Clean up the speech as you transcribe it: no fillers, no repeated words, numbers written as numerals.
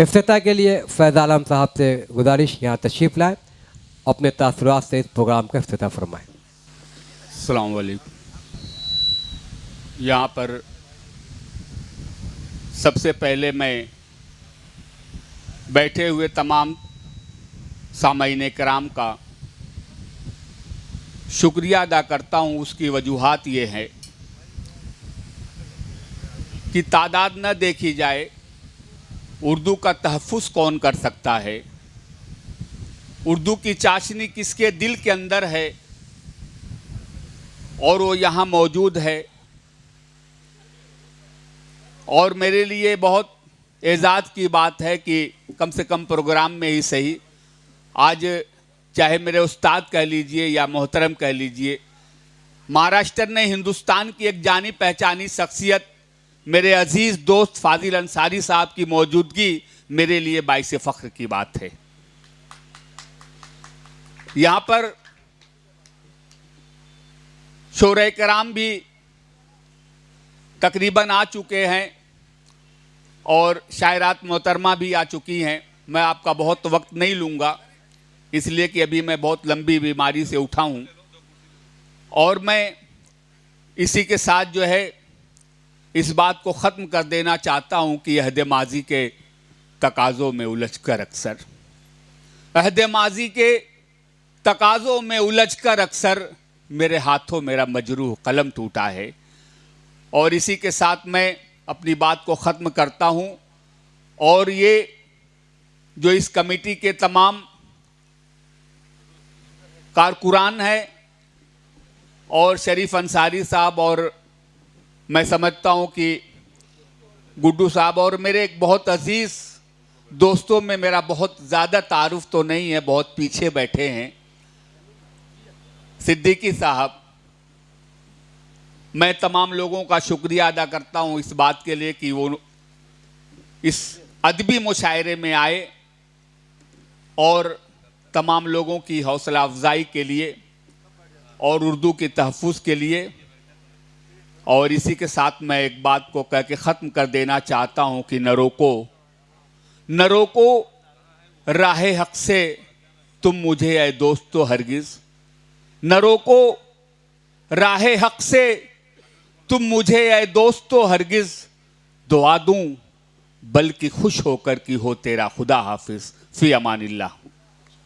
इफ्तिताह के लिए फैज़ आलम साहब से गुजारिश यहाँ तशरीफ़ लाएँ, अपने तासुरात से इस प्रोग्राम का इफ्तिताह फरमाएँ। अस्सलाम वालेकुम। यहाँ पर सबसे पहले मैं बैठे हुए तमाम सामाईन कराम का शुक्रिया अदा करता हूँ। उसकी वजूहात ये है कि तादाद न देखी जाए, उर्दू का तहफ़्फ़ुज़ कौन कर सकता है, उर्दू की चाशनी किसके दिल के अंदर है और वो यहाँ मौजूद है। और मेरे लिए बहुत एज़ाज़ की बात है कि कम से कम प्रोग्राम में ही सही, आज चाहे मेरे उस्ताद कह लीजिए या मोहतरम कह लीजिए, महाराष्ट्र ने हिंदुस्तान की एक जानी पहचानी शख्सियत मेरे अजीज़ दोस्त फाजिल अंसारी साहब की मौजूदगी मेरे लिए बाइस फ़ख्र की बात है। यहाँ पर शोरे कराम भी तकरीबन आ चुके हैं और शायरात मोहतरमा भी आ चुकी हैं। मैं आपका बहुत वक्त नहीं लूँगा, इसलिए कि अभी मैं बहुत लंबी बीमारी से उठा हूँ और मैं इसी के साथ जो है इस बात को ख़त्म कर देना चाहता हूँ कि अहद माजी के तकाज़ों में उलझ कर अक्सर, अहद माजी के तकाज़ों में उलझ कर अक्सर मेरे हाथों मेरा मजरूह कलम टूटा है। और इसी के साथ मैं अपनी बात को ख़त्म करता हूँ। और ये जो इस कमेटी के तमाम कारकुरान हैं और शरीफ अंसारी साहब, और मैं समझता हूँ कि गुड्डू साहब, और मेरे एक बहुत अजीज़ दोस्तों में मेरा बहुत ज़्यादा तारुफ तो नहीं है, बहुत पीछे बैठे हैं, सिद्दीकी साहब, मैं तमाम लोगों का शुक्रिया अदा करता हूँ इस बात के लिए कि वो इस अदबी मुशायरे में आए और तमाम लोगों की हौसला अफजाई के लिए और उर्दू के तहफ़्फ़ुज़ के लिए। और इसी के साथ मैं एक बात को कह के ख़त्म कर देना चाहता हूँ कि न रोको राहे हक़ से तुम मुझे ए दोस्तो हरगिज़, न रोको राहे हक़ से तुम मुझे ए दोस्तो हरगिज़, दुआ दूँ बल्कि खुश होकर कि हो तेरा खुदा हाफिज़। फ़ी अमानिल्लाह।